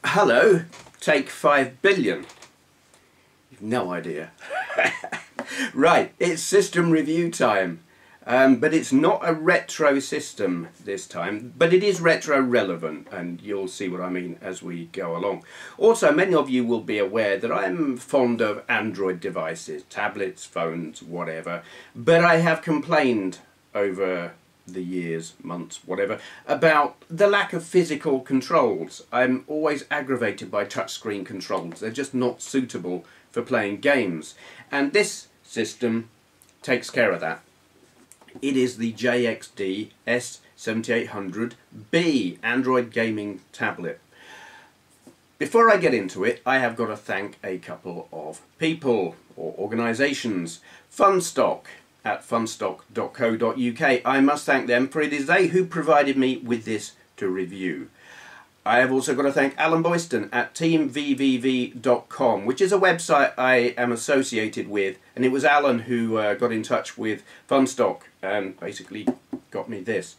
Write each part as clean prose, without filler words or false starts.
Hello, take 5 billion. You've no idea. Right, it's system review time. But it's not a retro system this time, but it is retro relevant, and you'll see what I mean as we go along. Also, many of you will be aware that I'm fond of Android devices, tablets, phones, whatever, but I have complained over the years, months, whatever, about the lack of physical controls. I'm always aggravated by touchscreen controls. They're just not suitable for playing games, and this system takes care of that. It is the JXD S7800b Android gaming tablet. Before I get into it, I have got to thank a couple of people or organisations. Funstock at funstock.co.uk. I must thank them, for it is they who provided me with this to review. I have also got to thank Alan Boyston at teamvvv.com, which is a website I am associated with, and it was Alan who got in touch with Funstock and basically got me this.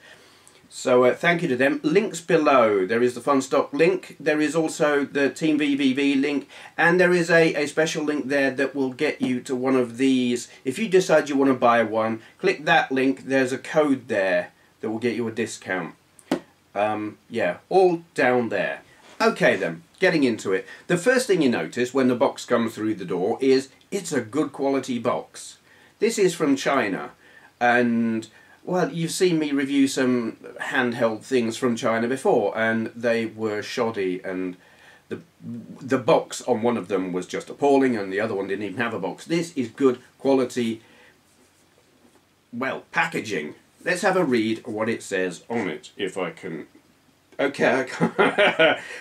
So thank you to them. Links below. There is the Funstock link, there is also the TeamVVV link, and there is a special link there that will get you to one of these. If you decide you want to buy one, click that link. There's a code there that will get you a discount. Yeah, all down there. Okay then, getting into it. The first thing you notice when the box comes through the door is it's a good quality box. This is from China, and well, you've seen me review some handheld things from China before, and they were shoddy, and the box on one of them was just appalling, and the other one didn't even have a box. This is good quality, well, packaging. Let's have a read of what it says on it, if I can. Okay,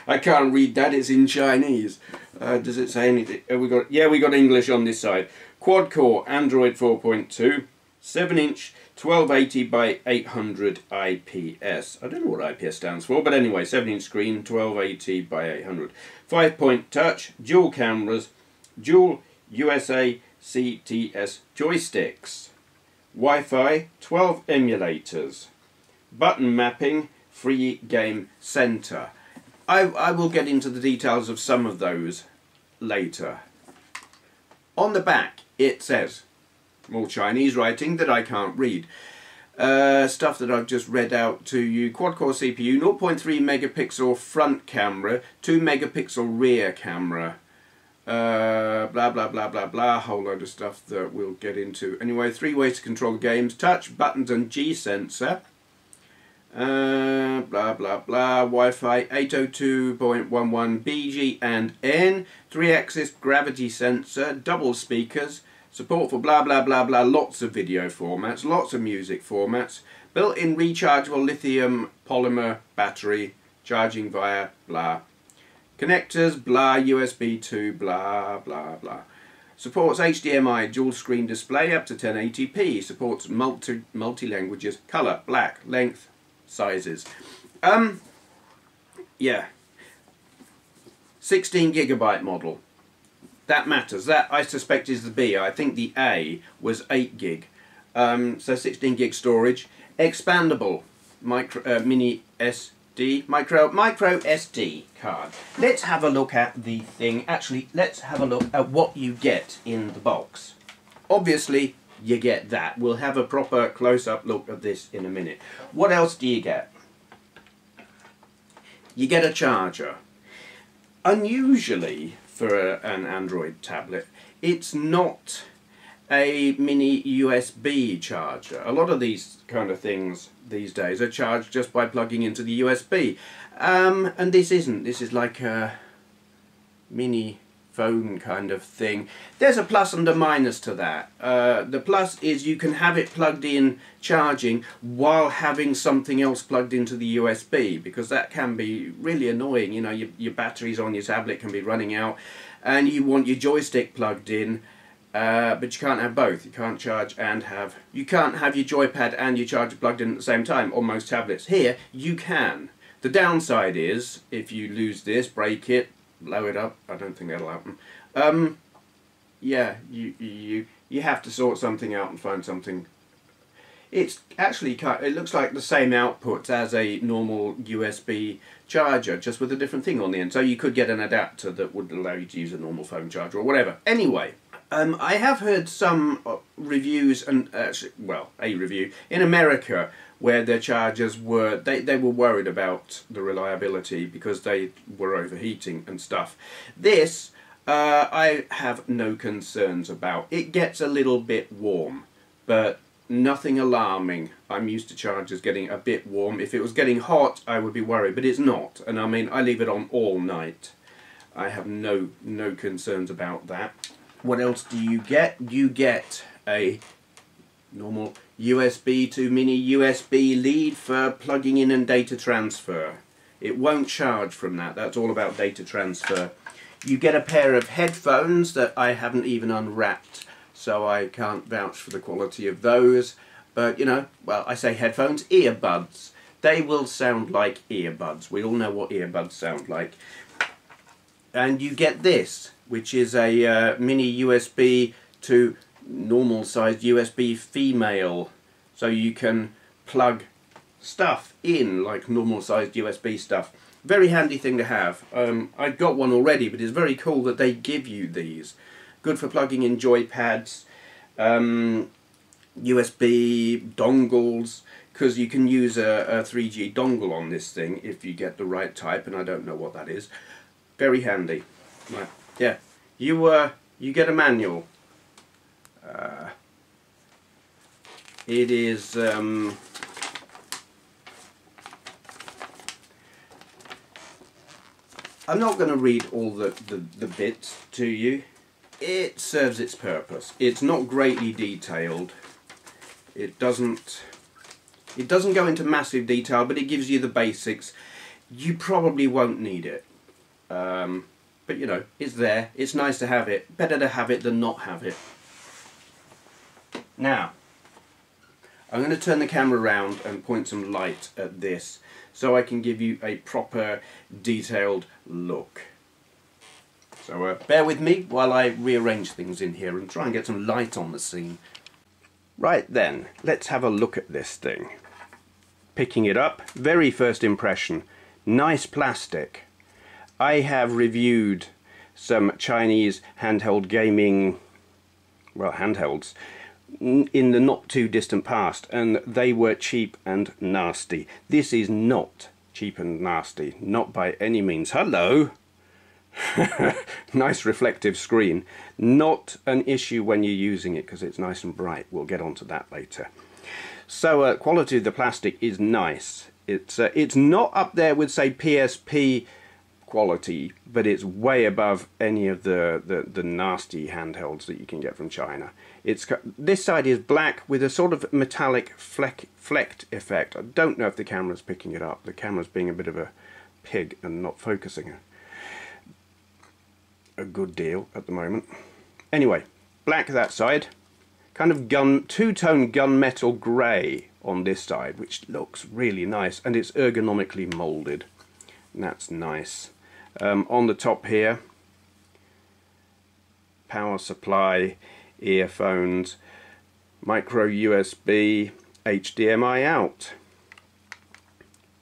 I can't read that, it's in Chinese. Does it say anything? We got English on this side. Quad core, Android 4.2, 7-inch, 1280 by 800 IPS. I don't know what IPS stands for, but anyway, 7-inch screen, 1280 by 800. 5-point touch, dual cameras, dual USA CTS joysticks. Wi-Fi, 12 emulators, button mapping, free game center. I will get into the details of some of those later. On the back it says, more Chinese writing that I can't read, stuff that I've just read out to you. Quad-core CPU, 0.3 megapixel front camera, 2 megapixel rear camera. Blah blah blah blah blah, whole load of stuff that we'll get into. Anyway, 3 ways to control games: touch, buttons and G sensor. Blah blah blah. Wi-Fi 802.11 BG and N. 3-axis gravity sensor. Double speakers. Support for blah blah blah blah. Lots of video formats. Lots of music formats. Built-in rechargeable lithium polymer battery. Charging via blah. Connectors, blah, USB 2, blah, blah, blah. Supports HDMI dual screen display up to 1080p. Supports multi-languages, colour, black, length, sizes. Yeah. 16GB model. That matters. That, I suspect, is the B. I think the A was 8GB. So 16GB storage. Expandable mini SD. Micro SD card. Let's have a look at the thing. Actually, let's have a look at what you get in the box. Obviously, you get that. We'll have a proper close-up look at this in a minute. What else do you get? You get a charger. Unusually for an Android tablet, it's not a mini USB charger. A lot of these kind of things these days are charged just by plugging into the USB, and this isn't. This is like a mini phone kind of thing. There's a plus and a minus to that. The plus is you can have it plugged in charging while having something else plugged into the USB, because that can be really annoying. You know, your batteries on your tablet can be running out and you want your joystick plugged in, but you can't have both. You can't charge and have... You can't have your joypad and your charger plugged in at the same time on most tablets. Here, you can. The downside is, if you lose this, break it, blow it up, I don't think that'll happen. Yeah, you have to sort something out and find something. It's actually it looks like the same output as a normal USB charger, just with a different thing on the end. So you could get an adapter that would allow you to use a normal phone charger or whatever. Anyway, I have heard some reviews, and well, a review in America where their chargers were, they were worried about the reliability because they were overheating and stuff. This I have no concerns about. It gets a little bit warm, but nothing alarming. I'm used to chargers getting a bit warm. If it was getting hot, I would be worried, but it's not. And I mean, I leave it on all night. I have no concerns about that. What else do you get? You get a normal USB to mini USB lead for plugging in and data transfer. It won't charge from that. That's all about data transfer. You get a pair of headphones that I haven't even unwrapped, so I can't vouch for the quality of those. But, you know, well, I say headphones, earbuds. They will sound like earbuds. We all know what earbuds sound like. And you get this, which is a mini USB to normal sized USB female. So you can plug stuff in like normal sized USB stuff. Very handy thing to have. I've got one already, but it's very cool that they give you these. Good for plugging in joypads, USB dongles, because you can use a 3G dongle on this thing if you get the right type, and I don't know what that is. Very handy. Right. Yeah, you get a manual. It is I'm not going to read all the bits to you. It serves its purpose. It's not greatly detailed. It doesn't go into massive detail, but it gives you the basics. You probably won't need it. But you know, it's there. It's nice to have it. Better to have it than not have it. Now, I'm going to turn the camera around and point some light at this so I can give you a proper detailed look. So bear with me while I rearrange things in here and try and get some light on the scene. Right then, let's have a look at this thing. Picking it up, very first impression, nice plastic. I have reviewed some Chinese handheld gaming, well, handhelds, in the not too distant past, and they were cheap and nasty. This is not cheap and nasty, not by any means. Hello! Nice reflective screen. Not an issue when you're using it because it's nice and bright. We'll get onto that later. So quality of the plastic is nice. It's not up there with, say, PSP quality, but it's way above any of the nasty handhelds that you can get from China. This side is black with a sort of metallic flecked effect. I don't know if the camera's picking it up. The camera's being a bit of a pig and not focusing a good deal at the moment. Anyway, black that side, kind of two-tone gunmetal grey on this side, which looks really nice, and it's ergonomically moulded, and that's nice. On the top here, power supply, earphones, micro USB, HDMI out,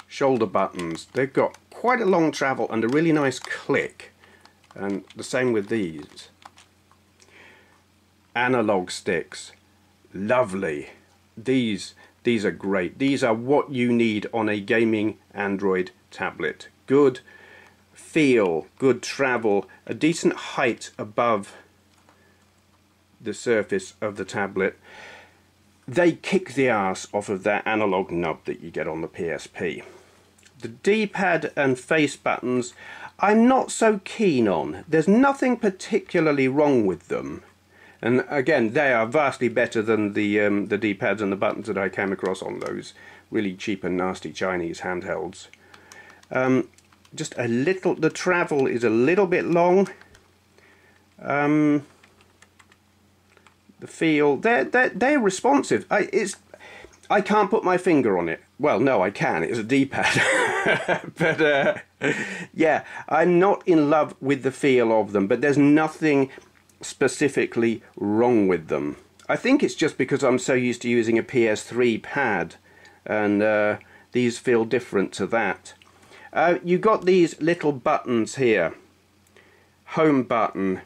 shoulder buttons. They've got quite a long travel and a really nice click, and the same with these. Analog sticks, lovely. These are great. These are what you need on a gaming Android tablet. Good feel, good travel, a decent height above the surface of the tablet. They kick the ass off of that analog nub that you get on the PSP. The D-pad and face buttons I'm not so keen on. There's nothing particularly wrong with them, and again they are vastly better than the D-pads and the buttons that I came across on those really cheap and nasty Chinese handhelds. Just a little, the travel is a little bit long. The feel, they're responsive. I can't put my finger on it. Well, no, I can. It's a D-pad. But yeah, I'm not in love with the feel of them. But there's nothing specifically wrong with them. I think it's just because I'm so used to using a PS3 pad, and these feel different to that. You've got these little buttons here. Home button,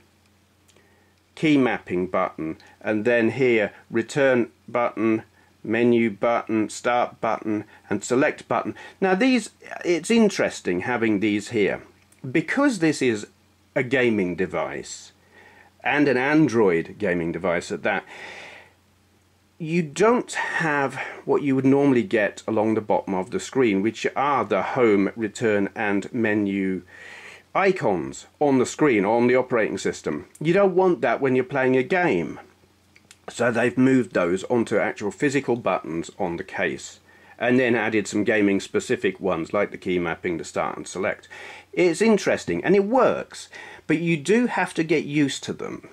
key mapping button, and then here return button, menu button, start button, and select button. Now these, it's interesting having these here, because this is a gaming device, and an Android gaming device at that. You don't have what you would normally get along the bottom of the screen, which are the home, return, and menu icons on the screen, on the operating system. You don't want that when you're playing a game. So they've moved those onto actual physical buttons on the case, and then added some gaming specific ones like the key mapping, the start and select. It's interesting and it works, but you do have to get used to them.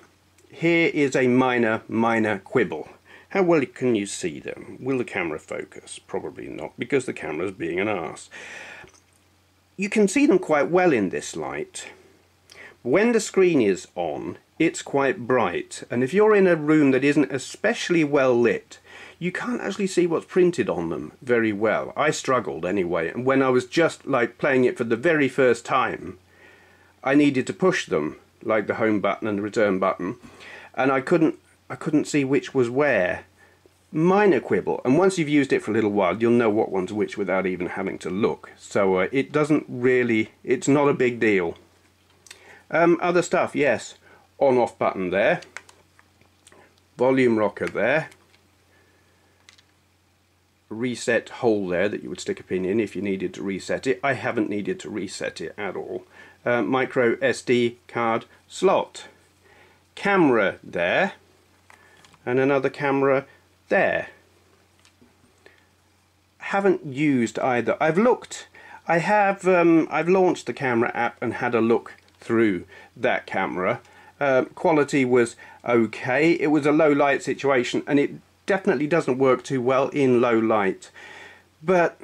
Here is a minor quibble. How well can you see them? Will the camera focus? Probably not, because the camera's being an arse. You can see them quite well in this light. When the screen is on, it's quite bright, and if you're in a room that isn't especially well lit, you can't actually see what's printed on them very well. I struggled anyway, and when I was just like playing it for the very first time, I needed to push them, like the home button and the return button, and I couldn't see which was where. Minor quibble, and once you've used it for a little while, you'll know what one's which without even having to look. So it doesn't really, it's not a big deal. Other stuff, yes. On-off button there. Volume rocker there. Reset hole there that you would stick a pin in if you needed to reset it. I haven't needed to reset it at all. Micro SD card slot. Camera there. And another camera there. Haven't used either. I've looked. I've launched the camera app and had a look through that camera. Quality was okay. It was a low light situation, and it definitely doesn't work too well in low light. But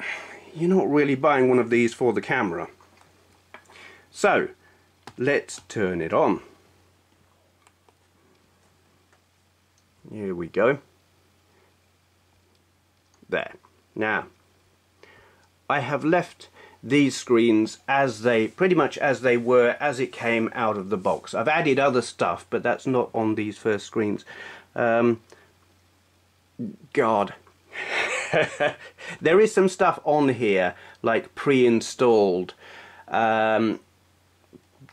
you're not really buying one of these for the camera. So let's turn it on. Here we go. There. Now, I have left these screens as they, pretty much as they were as it came out of the box. I've added other stuff, but that's not on these first screens. God. There is some stuff on here, like pre-installed,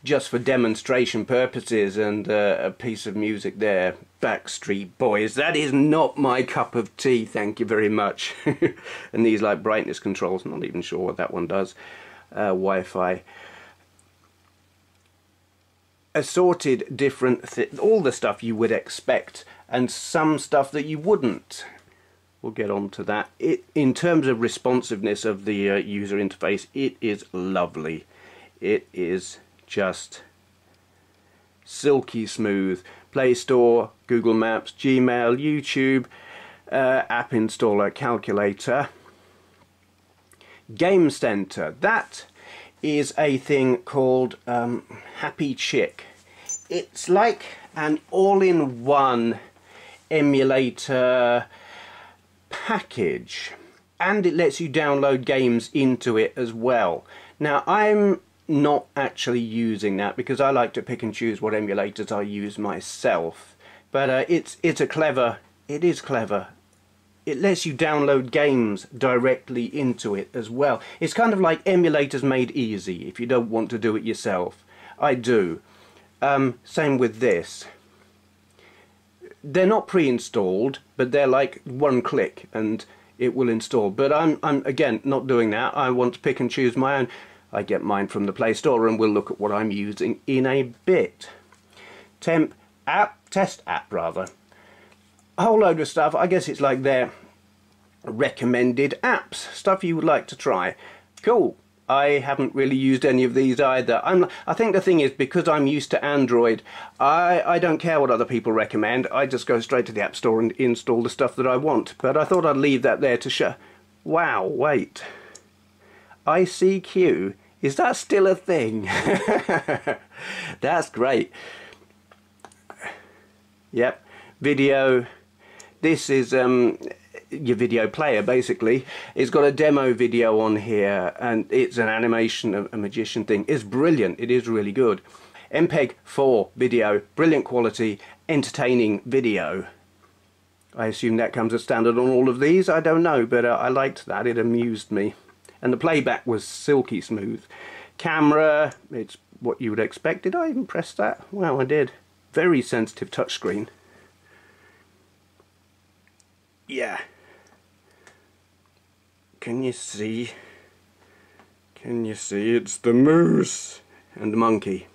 just for demonstration purposes, and a piece of music there. Backstreet Boys. That is not my cup of tea, thank you very much. And these like brightness controls, I'm not even sure what that one does. Wi-Fi. Assorted different, all the stuff you would expect, and some stuff that you wouldn't. We'll get on to that. In terms of responsiveness of the user interface, it is lovely. It is just silky smooth. Play Store, Google Maps, Gmail, YouTube, app installer, calculator. Game Center, that is a thing called Happy Chick. It's like an all-in-one emulator package, and it lets you download games into it as well. Now, I'm not actually using that because I like to pick and choose what emulators I use myself, but it is clever. It lets you download games directly into it as well. It's kind of like emulators made easy if you don't want to do it yourself. I do. Same with this. They're not pre-installed, but they're like one click and it will install. But I'm again not doing that. I want to pick and choose my own. I get mine from the Play Store, and we'll look at what I'm using in a bit. Test app rather. A whole load of stuff. I guess it's like their recommended apps, stuff you would like to try. Cool. I haven't really used any of these either. I think the thing is, because I'm used to Android, I don't care what other people recommend. I just go straight to the App Store and install the stuff that I want. But I thought I'd leave that there to show. Wow, wait. ICQ. Is that still a thing? That's great. Yep. Video. This is your video player, basically. It's got a demo video on here, and it's an animation, a magician thing. It's brilliant. It is really good. MPEG 4 video, brilliant quality, entertaining video. I assume that comes as standard on all of these. I don't know, but I liked that. It amused me. And the playback was silky smooth. Camera, it's what you would expect. Did I even press that? Wow, I did. Very sensitive touchscreen. Yeah. Can you see? Can you see? It's the moose and the monkey.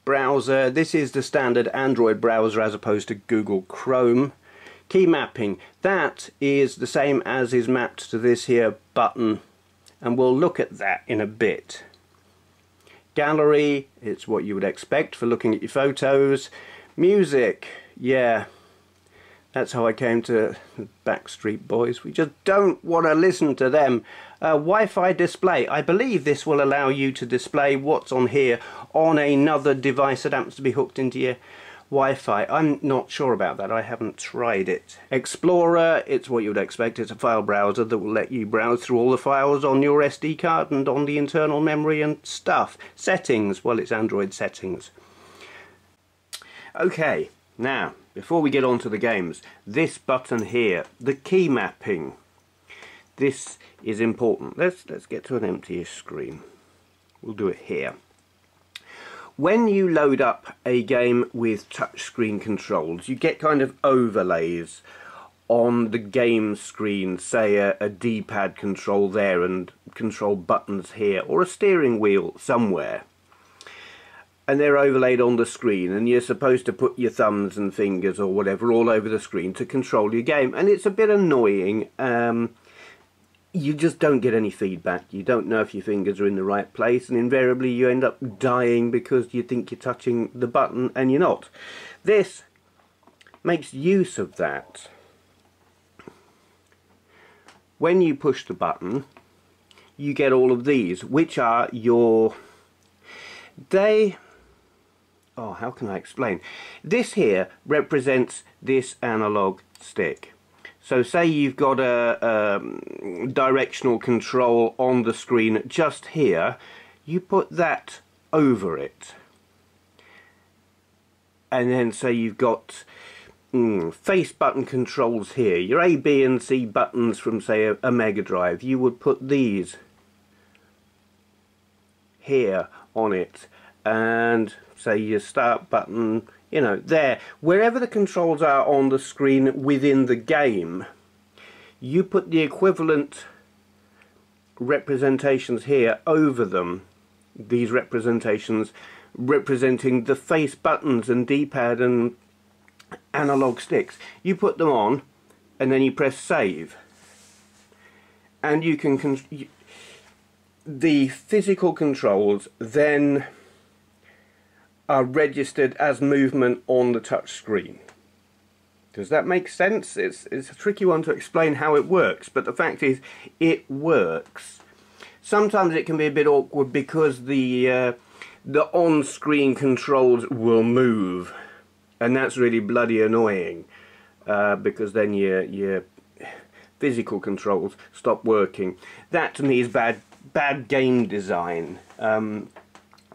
Browser, this is the standard Android browser as opposed to Google Chrome. Key mapping, that is the same as is mapped to this here button, and we'll look at that in a bit. Gallery, it's what you would expect for looking at your photos. Music, yeah, that's how I came to Backstreet Boys. We just don't want to listen to them. Wi-Fi display, I believe this will allow you to display what's on here on another device that happens to be hooked into your Wi-Fi. I'm not sure about that, I haven't tried it. Explorer, it's what you would expect. It's a file browser that will let you browse through all the files on your SD card and on the internal memory and stuff. Settings, well, it's Android settings. Okay, now before we get on to the games, this button here, the key mapping, this is important. Let's get to an empty-ish screen. We'll do it here. When you load up a game with touchscreen controls, you get kind of overlays on the game screen, say a D-pad control there and control buttons here, or a steering wheel somewhere. And they're overlaid on the screen, and you're supposed to put your thumbs and fingers or whatever all over the screen to control your game. And it's a bit annoying. You just don't get any feedback. You don't know if your fingers are in the right place, and invariably you end up dying because you think you're touching the button and you're not. This makes use of that. When you push the button, you get all of these, which are your... Oh, how can I explain? This here represents this analog stick. So say you've got a directional control on the screen just here, you put that over it. And then say you've got face button controls here, your A, B and C buttons from say a Mega Drive, you would put these here on it. And say your start button, you know, there. Wherever the controls are on the screen within the game, you put the equivalent representations here over them. These representations representing the face buttons and D-pad and analog sticks. You put them on and then you press save. And you can... the physical controls then are registered as movement on the touch screen. Does that make sense? It's a tricky one to explain how it works, but the fact is it works. Sometimes it can be a bit awkward because the on-screen controls will move, and that's really bloody annoying because then your physical controls stop working. That to me is bad game design.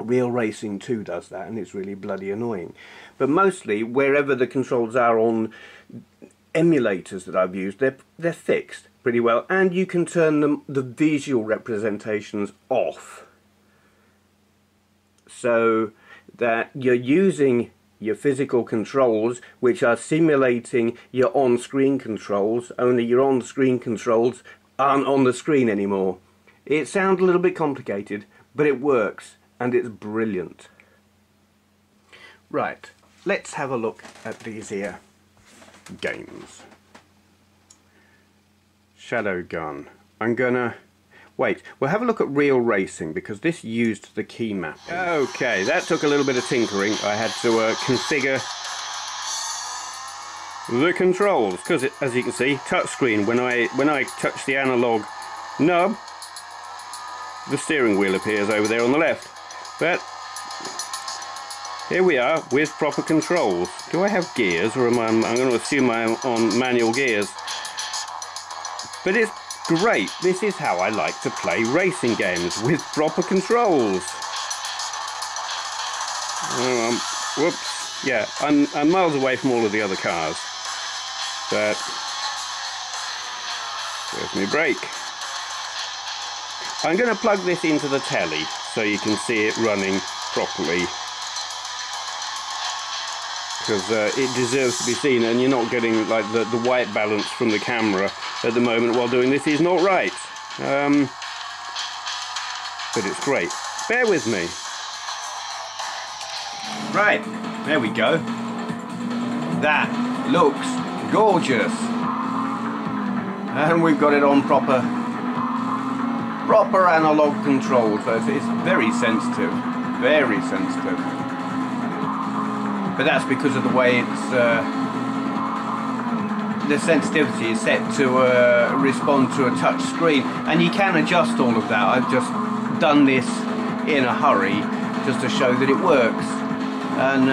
Real Racing 2 does that, and it's really bloody annoying. But mostly, wherever the controls are on emulators that I've used, they're fixed pretty well, and you can turn the visual representations off, so that you're using your physical controls, which are simulating your on-screen controls, only your on-screen controls aren't on the screen anymore. It sounds a little bit complicated, but it works. And it's brilliant. Right, let's have a look at these here games. Shadow Gun. I'm gonna... Wait, we'll have a look at Real Racing because this used the key mapping. Okay, that took a little bit of tinkering. I had to configure the controls because, as you can see, touchscreen. When I touch the analog nub, the steering wheel appears over there on the left. But Here we are with proper controls. Do I have gears, or am I'm going to assume I'm on manual gears. But it's great. This is how I like to play racing games, with proper controls. Whoops. Yeah, I'm miles away from all of the other cars. But there's my brake. I'm going to plug this into the telly so you can see it running properly, because it deserves to be seen, and you're not getting like the white balance from the camera at the moment while doing this is not right. But it's great. Bear with me. Right, there we go. That looks gorgeous. And we've got it on proper analog control, so it's very sensitive, very sensitive. But that's because of the way it's the sensitivity is set to respond to a touch screen, and you can adjust all of that. I've just done this in a hurry just to show that it works, and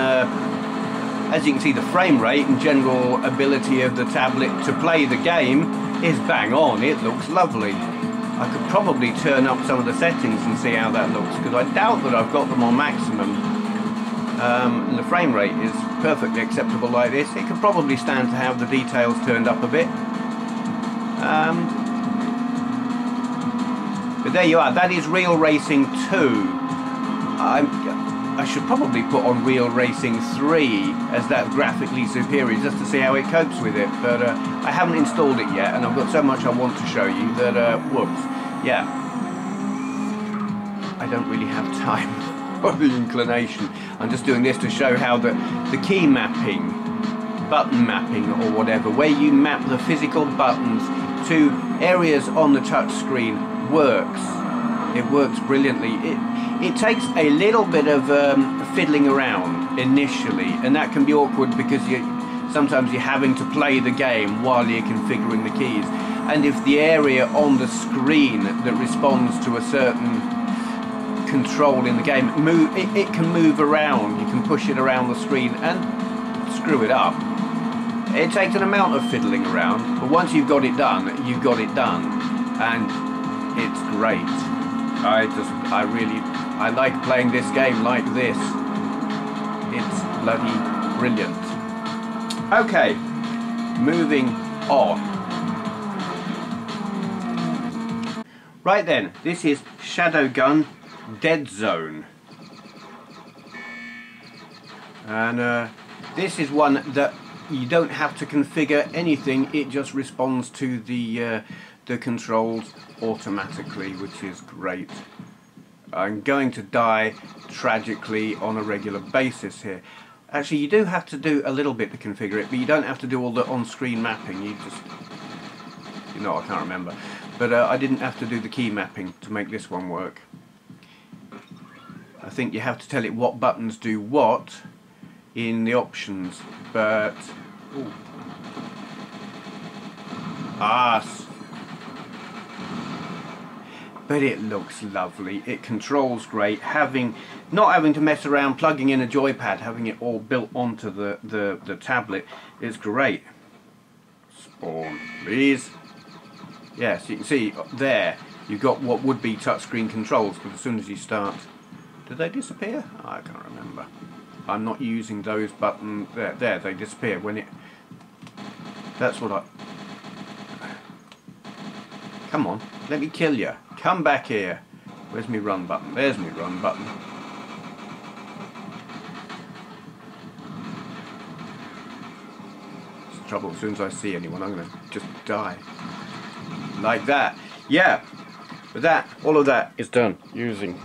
as you can see, the frame rate and general ability of the tablet to play the game is bang on. It looks lovely. I could probably turn up some of the settings and see how that looks, because I doubt that I've got them on maximum. And the frame rate is perfectly acceptable like this. It could probably stand to have the details turned up a bit. But there you are. That is Real Racing 2. I should probably put on Real Racing 3 as that graphically superior, just to see how it copes with it, but I haven't installed it yet, and I've got so much I want to show you that, whoops, yeah, I don't really have time or the inclination. I'm just doing this to show how the key mapping, button mapping or whatever, where you map the physical buttons to areas on the touch screen works. It works brilliantly. It takes a little bit of fiddling around initially, and that can be awkward because sometimes you're having to play the game while you're configuring the keys. And if the area on the screen that responds to a certain control in the game it can move around, you can push it around the screen and screw it up. It takes an amount of fiddling around, but once you've got it done, you've got it done, and it's great. I like playing this game like this. It's bloody brilliant. Okay, moving on. Right then, this is Shadowgun Dead Zone. And this is one that you don't have to configure anything, it just responds to the controls automatically, which is great. I'm going to die tragically on a regular basis here. Actually, you do have to do a little bit to configure it, but you don't have to do all the on-screen mapping. You just, I can't remember. But I didn't have to do the key mapping to make this one work. I think you have to tell it what buttons do what in the options, but... Ooh. But it looks lovely, it controls great, not having to mess around plugging in a joypad, having it all built onto the tablet is great. Spawn, please. Yes, you can see there, you've got what would be touchscreen controls, but as soon as you start... Did they disappear? I can't remember. I'm not using those buttons. There, they disappear when it... That's what I... Come on, let me kill you. Come back here. Where's my run button? There's my run button. It's the trouble, as soon as I see anyone, I'm going to just die. Like that. Yeah. But all of that is done using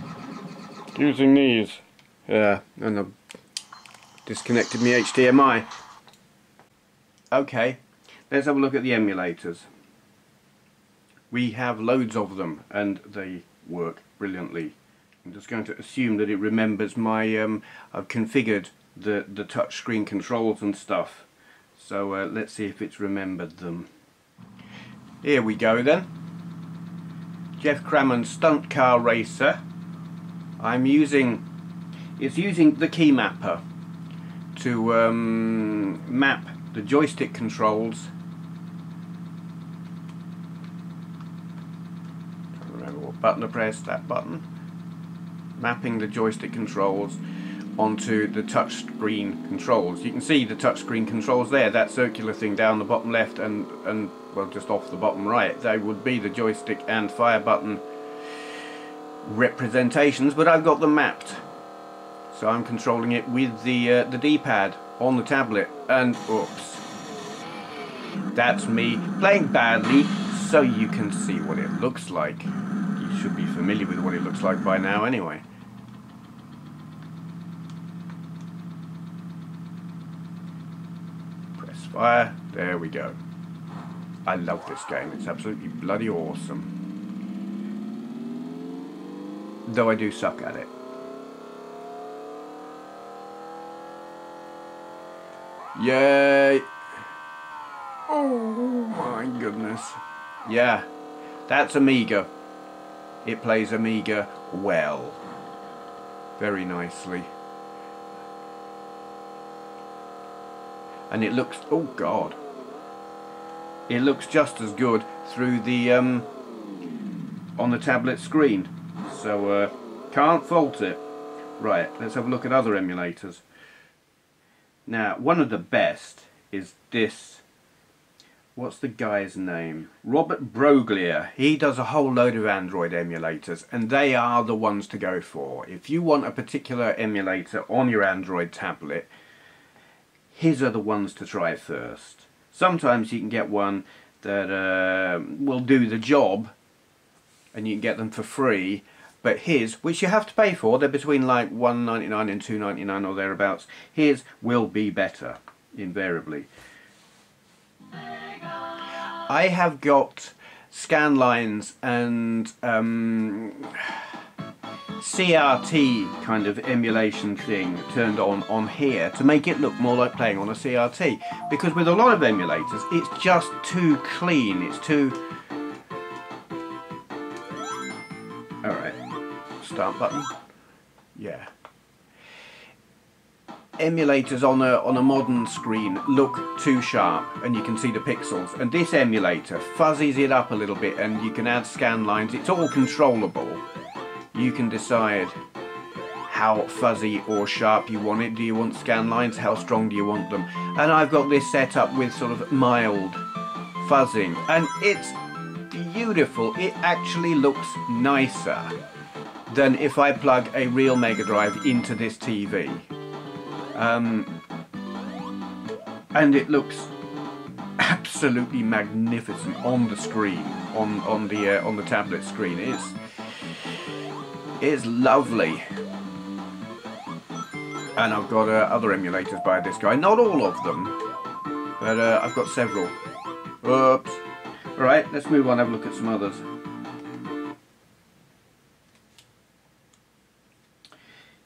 these. Yeah, and I've disconnected my HDMI. Okay, let's have a look at the emulators. We have loads of them and they work brilliantly. I'm just going to assume that it remembers my, I've configured the touchscreen controls and stuff. So let's see if it's remembered them. Here we go then. Jeff Crammond's Stunt Car Racer. I'm using It's using the key mapper to map the joystick controls. Can't remember what button to press, that button. Mapping the joystick controls onto the touchscreen controls. You can see the touchscreen controls there, that circular thing down the bottom left and well, just off the bottom right. They would be the joystick and fire button representations, but I've got them mapped. So I'm controlling it with the D-pad on the tablet, and oops. That's me playing badly, so you can see what it looks like. You should be familiar with what it looks like by now anyway. Press fire, there we go. I love this game, it's absolutely bloody awesome. Though I do suck at it. Yay! Oh my goodness. Yeah, that's Amiga. It plays Amiga well. Very nicely. And it looks, oh god. It looks just as good through the, on the tablet screen. So, can't fault it. Right, let's have a look at other emulators. Now, one of the best is this, what's the guy's name? Robert Broglia. He does a whole load of Android emulators, and they are the ones to go for. If you want a particular emulator on your Android tablet, his are the ones to try first. Sometimes you can get one that will do the job, and you can get them for free. But his, which you have to pay for, they're between like $1.99 and $2.99 or thereabouts, his will be better, invariably. I have got scan lines and CRT kind of emulation thing turned on here to make it look more like playing on a CRT. Because with a lot of emulators, it's just too clean, it's too... Alright. Start button. Yeah. Emulators on a modern screen look too sharp, and you can see the pixels. And this emulator fuzzies it up a little bit, and you can add scan lines. It's all controllable. You can decide how fuzzy or sharp you want it. Do you want scan lines? How strong do you want them? And I've got this set up with sort of mild fuzzing, and it's beautiful. It actually looks nicer than if I plug a real Mega Drive into this TV. And it looks absolutely magnificent on the screen, on the tablet screen. It's lovely. And I've got other emulators by this guy, not all of them, but I've got several. Oops. Alright, let's move on and have a look at some others.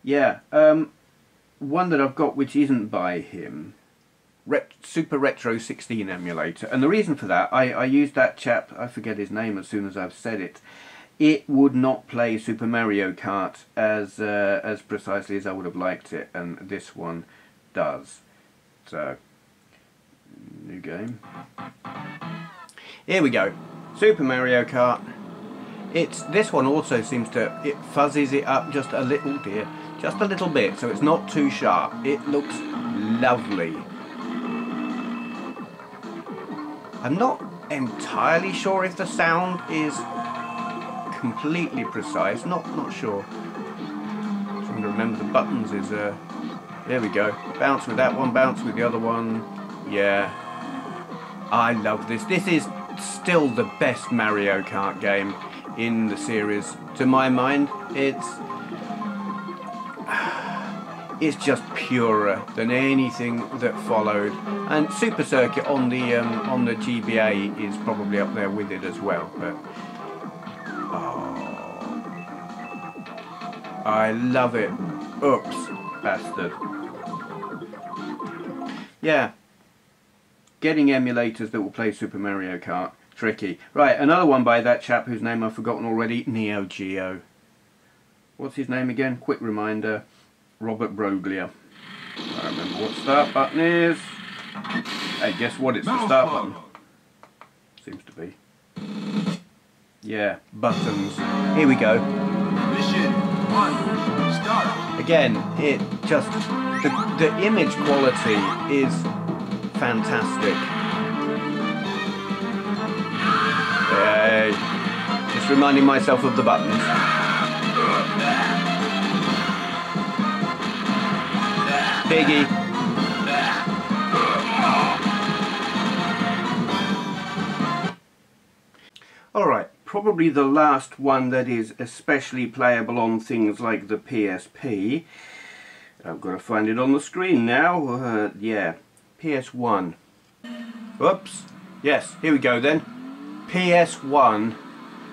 Yeah, one that I've got which isn't by him, Super Retro 16 emulator, and the reason for that, I used that chap, I forget his name as soon as I've said it. It would not play Super Mario Kart as precisely as I would have liked it, and this one does. So, new game. Here we go, Super Mario Kart. This one also seems to, it fuzzes it up just a little, dear. Just a little bit, so it's not too sharp. It looks lovely. I'm not entirely sure if the sound is completely precise. Not sure. Trying to remember the buttons is there we go. Bounce with that one, bounce with the other one. Yeah. I love this. This is still the best Mario Kart game in the series. To my mind, it's just purer than anything that followed, and Super Circuit on the GBA is probably up there with it as well. But oh, I love it. Oops, bastard. Yeah, getting emulators that will play Super Mario Kart, tricky. Right, another one by that chap whose name I've forgotten already, Neo Geo. What's his name again? Quick reminder. Robert Broglia. I don't remember what start button is. Hey, guess what? It's the start button. Seems to be. Yeah, buttons. Here we go. Mission 1, start. Again, it just the image quality is fantastic. Just reminding myself of the buttons. Piggy. Alright, probably the last one that is especially playable on things like the PSP. I've got to find it on the screen now. Yeah, PS1. Whoops. Yes, here we go then. PS1.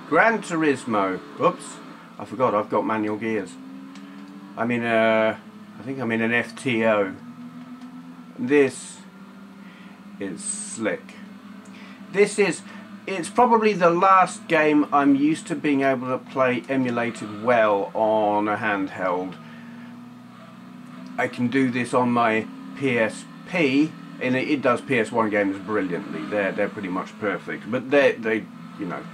Gran Turismo. Oops, I forgot I've got manual gears. I'm in a... I think I'm in an FTO. This is slick. It's probably the last game I'm used to being able to play emulated well on a handheld. I can do this on my PSP, and it does PS1 games brilliantly. They're pretty much perfect, but they you know,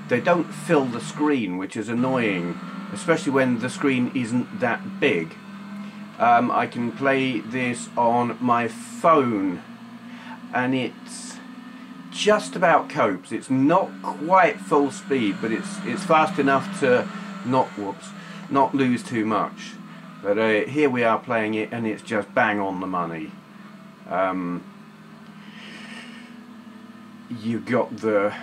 they don't fill the screen, which is annoying, especially when the screen isn't that big. I can play this on my phone, and it's just about copes. It's not quite full speed, but it's fast enough to not lose too much. But here we are playing it, and it's just bang on the money. You've got the...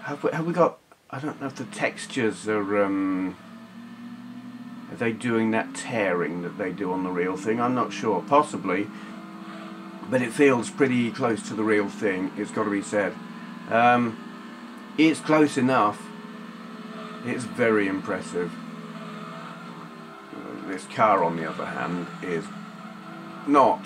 Have we got... I don't know if the textures are they doing that tearing that they do on the real thing? I'm not sure. Possibly. But it feels pretty close to the real thing, it's got to be said. It's close enough. It's very impressive. This car, on the other hand, is not.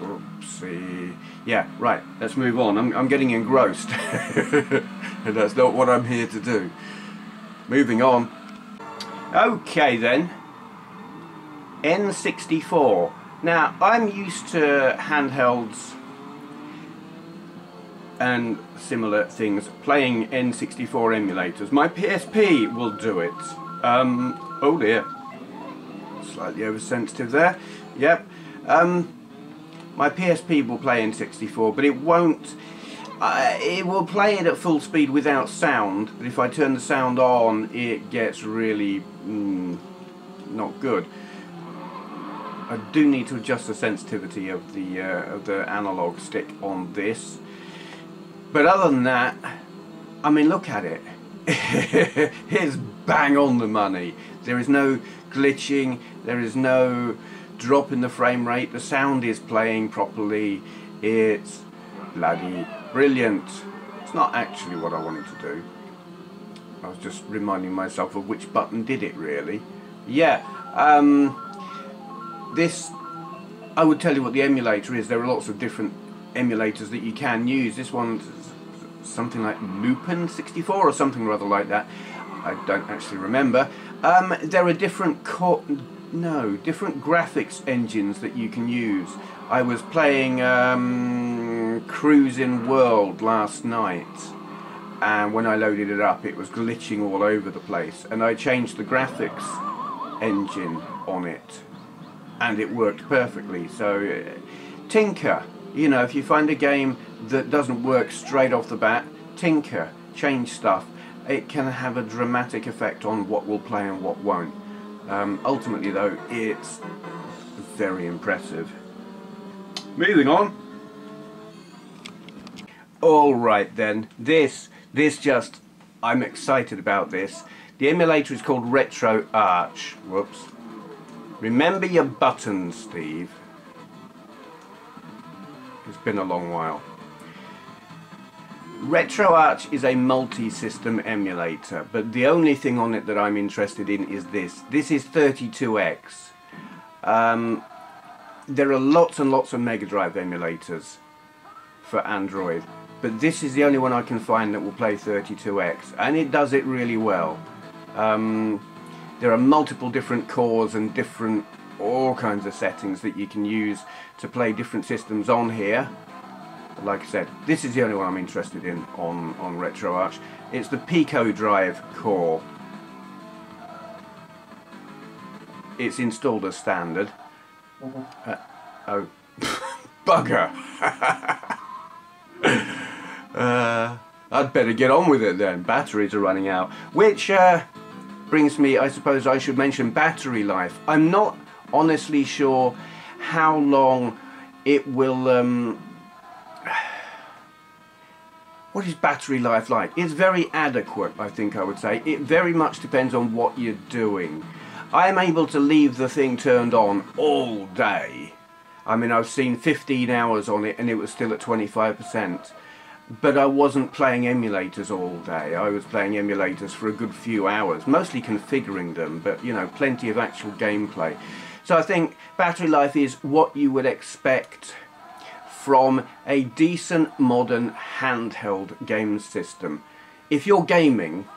Oopsie. Yeah, right, let's move on. I'm getting engrossed. And that's not what I'm here to do. Moving on. Okay then. N64. Now, I'm used to handhelds and similar things playing N64 emulators. My PSP will do it. Oh dear. Slightly oversensitive there. Yep. My PSP will play N64, but it won't... it will play it at full speed without sound, but if I turn the sound on, it gets really not good. I do need to adjust the sensitivity of the analog stick on this. But other than that, I mean, look at it. It's bang on the money. There is no glitching, there is no drop in the frame rate, the sound is playing properly. It's bloody brilliant. It's not actually what I wanted to do. I was just reminding myself of which button did it really. Yeah, this, I would tell you what the emulator is. There are lots of different emulators that you can use. This one's something like Lupin 64 or something rather like that. I don't actually remember. There are different different graphics engines that you can use. I was playing Cruising World last night, and when I loaded it up it was glitching all over the place, and I changed the graphics engine on it and it worked perfectly. So tinker, you know, if you find a game that doesn't work straight off the bat, tinker, change stuff. It can have a dramatic effect on what will play and what won't. Ultimately though, it's very impressive. Moving on. Alright then, this just, I'm excited about this. The emulator is called RetroArch. Whoops. Remember your buttons, Steve. It's been a long while. RetroArch is a multi-system emulator, but the only thing on it that I'm interested in is this. This is 32X. There are lots and lots of Mega Drive emulators for Android, but this is the only one I can find that will play 32X, and it does it really well. There are multiple different cores and all kinds of settings that you can use to play different systems on here. But like I said, this is the only one I'm interested in on RetroArch. It's the Pico Drive core. It's installed as standard. Oh, bugger! I'd better get on with it then. Batteries are running out. Which brings me, I suppose I should mention battery life. I'm not honestly sure how long it will... what is battery life like? It's very adequate, I think I would say. It very much depends on what you're doing. I am able to leave the thing turned on all day. I mean, I've seen 15 hours on it and it was still at 25%. But I wasn't playing emulators all day. I was playing emulators for a good few hours, mostly configuring them, but you know, plenty of actual gameplay. So I think battery life is what you would expect from a decent modern handheld game system. If you're gaming,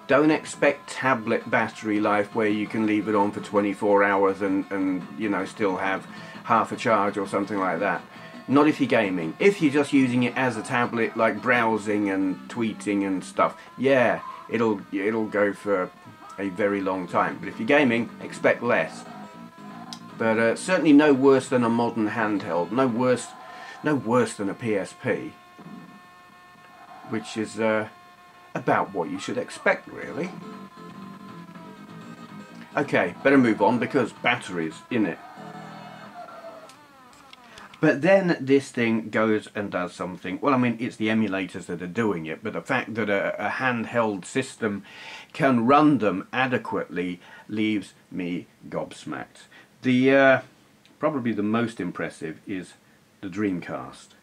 don't expect tablet battery life where you can leave it on for 24 hours and you know, still have half a charge or something like that. Not if you're gaming. If you're just using it as a tablet, like browsing and tweeting and stuff, yeah, it'll go for a very long time. But if you're gaming, expect less. But certainly no worse than a modern handheld. No worse than a PSP, which is about what you should expect, really. Okay, better move on because batteries in it. But then this thing goes and does something. Well, I mean, it's the emulators that are doing it, but the fact that a handheld system can run them adequately leaves me gobsmacked. Probably the most impressive is the Dreamcast.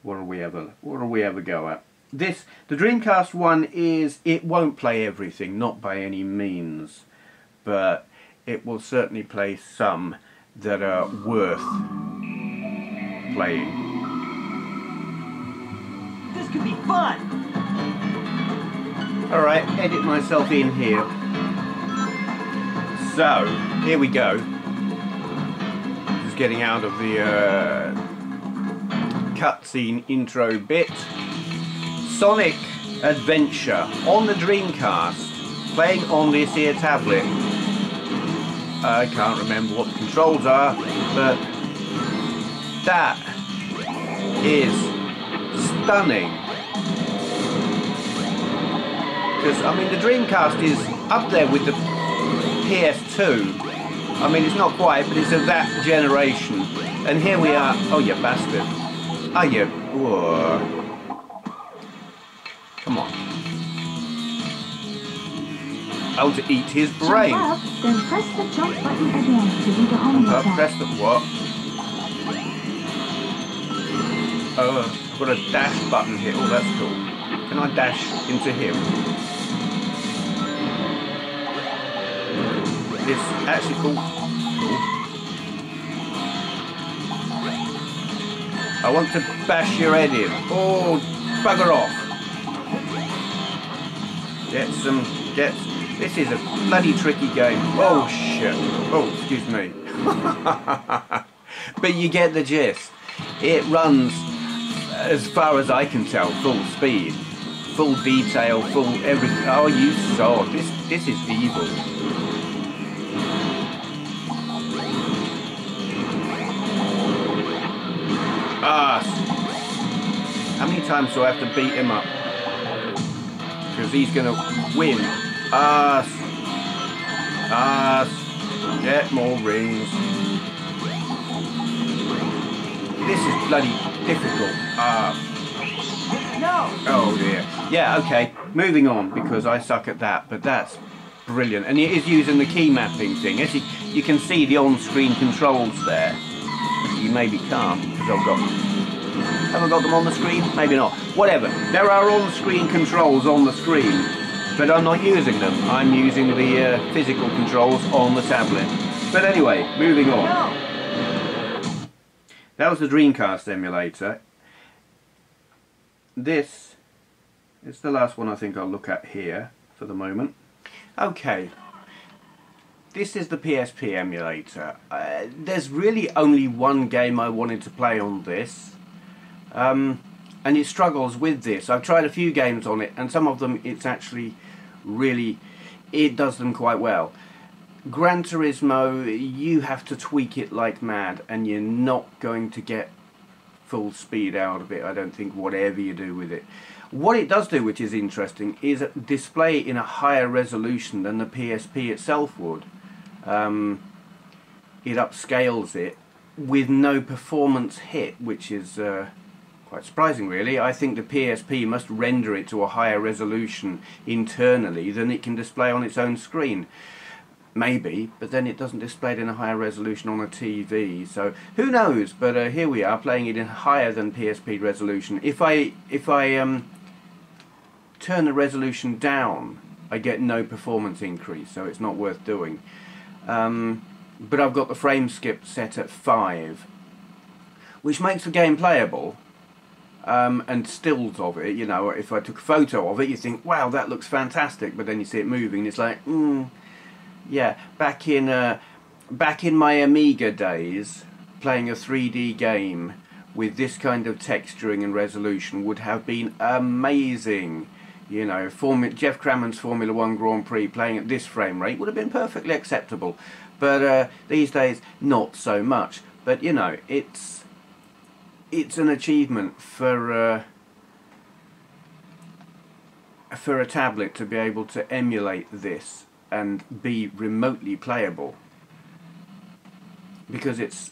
What do we ever go at? The Dreamcast one it won't play everything, not by any means, but it will certainly play some that are worth playing. This could be fun! Alright, edit myself in here. So, here we go. Just getting out of the cutscene intro bit. Sonic Adventure on the Dreamcast, playing on this here tablet. I can't remember what the controls are, but that is stunning. Because, I mean, the Dreamcast is up there with the PS2. I mean, it's not quite, but it's of that generation. And here we are. Oh, you bastard. Oh, you... Whoa. Come on. I want to eat his brain. Jump up, then press the jump button again to do the homework. Press the what? Oh, I've got a dash button here. Oh, that's cool. Can I dash into him? It's actually cool. I want to bash your head in. Oh, bugger off. This is a bloody tricky game. Oh, shit. Oh, excuse me. But you get the gist. It runs, as far as I can tell, full speed, full detail, full everything. Oh, you saw. This is evil. Ah, how many times do I have to beat him up? Because he's gonna win. Get more rings. This is bloody difficult. No. Oh dear. Yeah, okay. Moving on, because I suck at that, but that's brilliant. And it is using the key mapping thing. As you can see the on-screen controls there. You maybe can't, because have I got them on the screen? Maybe not. Whatever. There are on-screen controls on the screen, but I'm not using them. I'm using the physical controls on the tablet. But anyway, moving on. No. That was the Dreamcast emulator. this is the last one I think I'll look at here for the moment. Okay, this is the PSP emulator. There's really only one game I wanted to play on this, and it struggles with this. I've tried a few games on it, and some of them it's actually really, it does them quite well. Gran Turismo, you have to tweak it like mad, and you're not going to get full speed out of it, I don't think, whatever you do with it. What it does do, which is interesting, is display in a higher resolution than the PSP itself would. It upscales it with no performance hit, which is quite surprising really. I think the PSP must render it to a higher resolution internally than it can display on its own screen. Maybe, but then it doesn't display it in a higher resolution on a TV, so who knows. But here we are playing it in higher than PSP resolution. If I turn the resolution down, I get no performance increase, so it's not worth doing. But I've got the frame skip set at 5, which makes the game playable. And stills of it, you know, if I took a photo of it, you think, wow, that looks fantastic, but then you see it moving, and it's like, yeah, back in my Amiga days, playing a 3D game with this kind of texturing and resolution would have been amazing. You know, Jeff Crammond's Formula 1 Grand Prix playing at this frame rate would have been perfectly acceptable. But these days, not so much. But, you know, it's an achievement for a tablet to be able to emulate this and be remotely playable, because it's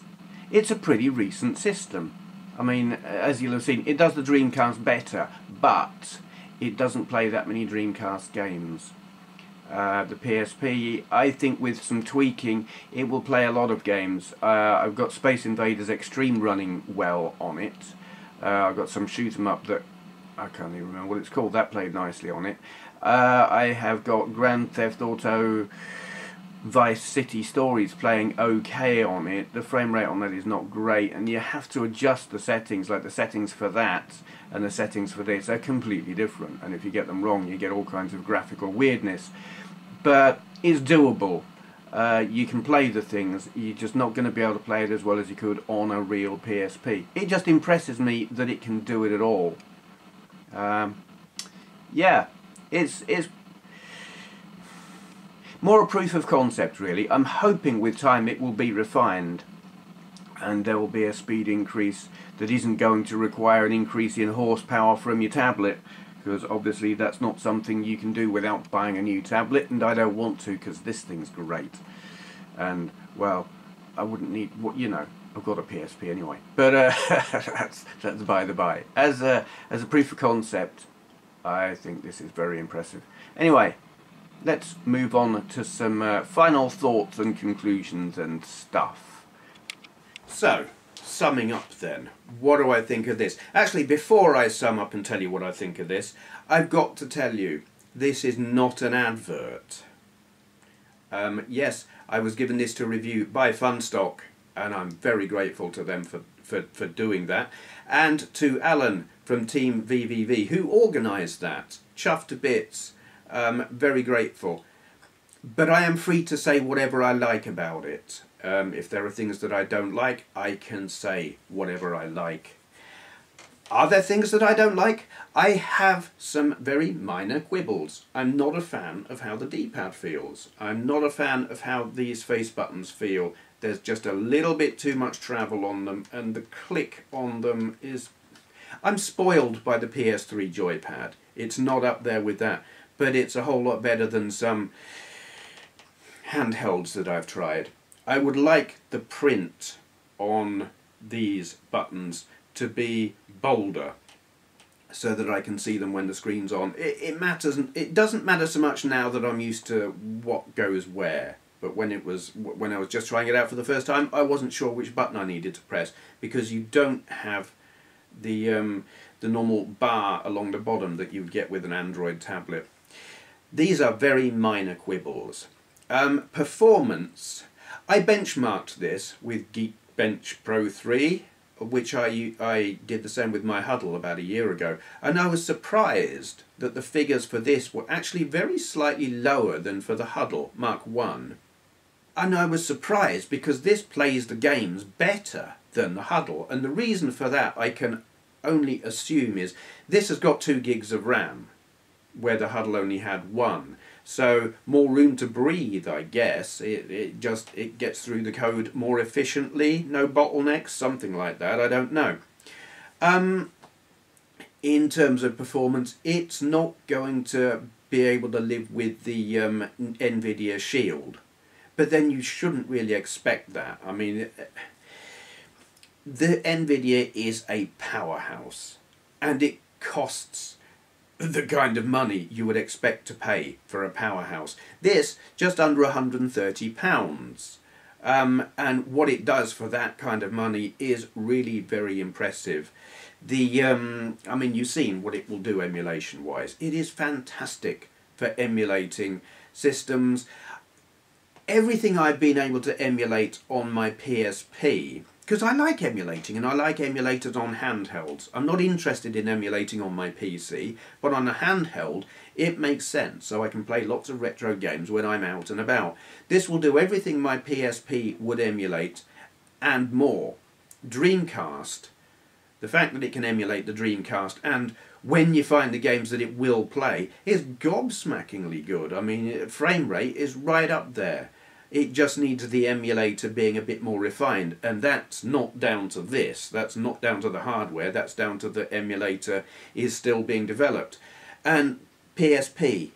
a pretty recent system. I mean, as you'll have seen, it does the Dreamcast better, but it doesn't play that many Dreamcast games. The PSP, I think with some tweaking, it will play a lot of games. I've got Space Invaders Extreme running well on it. I've got some shoot 'em up that I can't even remember what it's called, that played nicely on it. I have got Grand Theft Auto Vice City Stories playing okay on it. The frame rate on that is not great, and you have to adjust the settings, like the settings for that and the settings for this are completely different, and if you get them wrong you get all kinds of graphical weirdness. But it's doable. You can play the things, you're just not going to be able to play it as well as you could on a real PSP. It just impresses me that it can do it at all. Yeah, it's more a proof of concept really. I'm hoping with time it will be refined and there will be a speed increase that isn't going to require an increase in horsepower from your tablet, because obviously that's not something you can do without buying a new tablet, and I don't want to, because this thing's great. And well, I wouldn't need, what, you know, I've got a PSP anyway. But that's by the by. As a proof of concept, I think this is very impressive. Anyway, let's move on to some final thoughts and conclusions and stuff. So, summing up then, what do I think of this? Actually, before I sum up and tell you what I think of this, I've got to tell you, this is not an advert. Yes, I was given this to review by Funstock, and I'm very grateful to them for doing that, and to Alan from Team VVV, who organised that. Chuffed to bits, very grateful. But I am free to say whatever I like about it. If there are things that I don't like, I can say whatever I like. Are there things that I don't like? I have some very minor quibbles. I'm not a fan of how the D-pad feels. I'm not a fan of how these face buttons feel. There's just a little bit too much travel on them, and the click on them is... I'm spoiled by the PS3 joypad. It's not up there with that, but it's a whole lot better than some handhelds that I've tried. I would like the print on these buttons to be bolder so that I can see them when the screen's on. It doesn't matter so much now that I'm used to what goes where, but when I was just trying it out for the first time, I wasn't sure which button I needed to press, because you don't have the normal bar along the bottom that you would get with an Android tablet. These are very minor quibbles. Performance. I benchmarked this with Geekbench Pro 3 which I did the same with my Huddle about a year ago, and I was surprised that the figures for this were actually very slightly lower than for the Huddle Mark 1. And I was surprised because this plays the games better than the Huddle, and the reason for that I can only assume is this has got 2 gigs of RAM, where the Huddle only had 1. So more room to breathe, I guess. It gets through the code more efficiently, no bottlenecks, something like that, I don't know. In terms of performance, it's not going to be able to live with the NVIDIA Shield. But then you shouldn't really expect that. I mean, the NVIDIA is a powerhouse, and it costs the kind of money you would expect to pay for a powerhouse. This, just under £130. And what it does for that kind of money is really very impressive. I mean, you've seen what it will do emulation-wise. It is fantastic for emulating systems. Everything I've been able to emulate on my PSP, because I like emulating, and I like emulators on handhelds. I'm not interested in emulating on my PC, but on a handheld it makes sense, so I can play lots of retro games when I'm out and about. This will do everything my PSP would emulate and more. Dreamcast, the fact that it can emulate the Dreamcast, and when you find the games that it will play, is gobsmackingly good. I mean, frame rate is right up there. It just needs the emulator being a bit more refined, and that's not down to this, that's not down to the hardware, that's down to the emulator is still being developed. And PSP,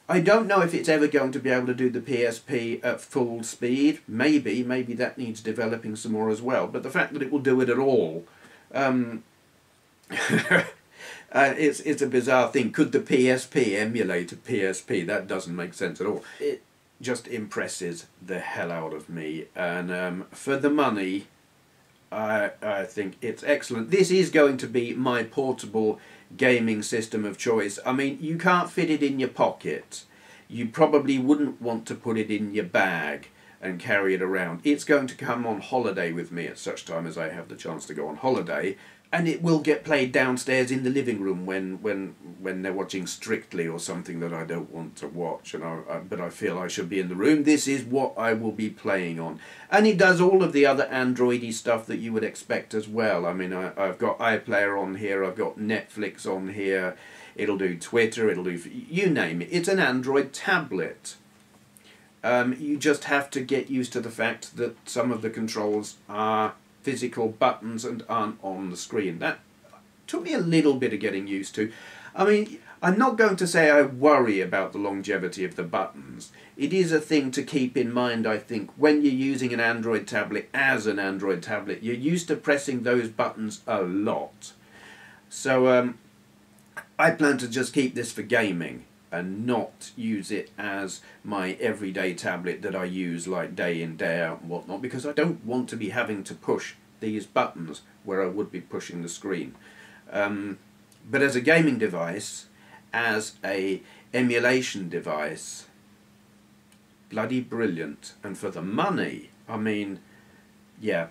I don't know if it's ever going to be able to do the PSP at full speed. Maybe that needs developing some more as well, but the fact that it will do it at all, it's a bizarre thing. Could the PSP emulate a PSP? That doesn't make sense at all. It just impresses the hell out of me, and for the money I think it's excellent. This is going to be my portable gaming system of choice. I mean, you can't fit it in your pocket. You probably wouldn't want to put it in your bag and carry it around. It's going to come on holiday with me at such time as I have the chance to go on holiday, and it will get played downstairs in the living room when they're watching Strictly or something that I don't want to watch, but I feel I should be in the room. This is what I will be playing on. And it does all of the other Android-y stuff that you would expect as well. I mean, I've got iPlayer on here, I've got Netflix on here, it'll do Twitter, it'll do, you name it. It's an Android tablet. You just have to get used to the fact that some of the controls are physical buttons and aren't on the screen. That took me a little bit of getting used to. I mean, I'm not going to say I worry about the longevity of the buttons. It is a thing to keep in mind, I think, when you're using an Android tablet as an Android tablet. You're used to pressing those buttons a lot. So I plan to just keep this for gaming and not use it as my everyday tablet that I use like day in, day out and whatnot, because I don't want to be having to push these buttons where I would be pushing the screen. But as a gaming device, as a emulation device, bloody brilliant. And for the money, I mean, yeah.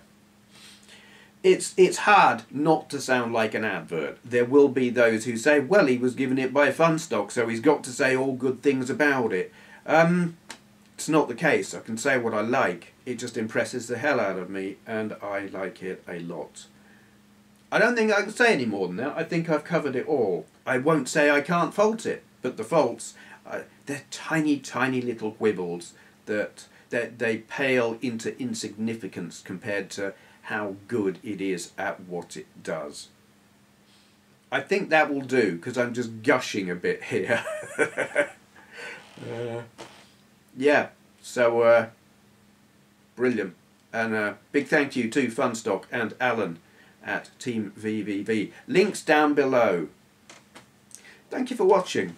It's hard not to sound like an advert. There will be those who say, well, he was given it by Funstock, so he's got to say all good things about it. It's not the case. I can say what I like. It just impresses the hell out of me, and I like it a lot. I don't think I can say any more than that. I think I've covered it all. I won't say I can't fault it, but the faults, they're tiny, tiny little quibbles that they pale into insignificance compared to how good it is at what it does. I think that will do, because I'm just gushing a bit here. Yeah, so brilliant. And big thank you to Funstock and Alan at Team VVV. Links down below. Thank you for watching.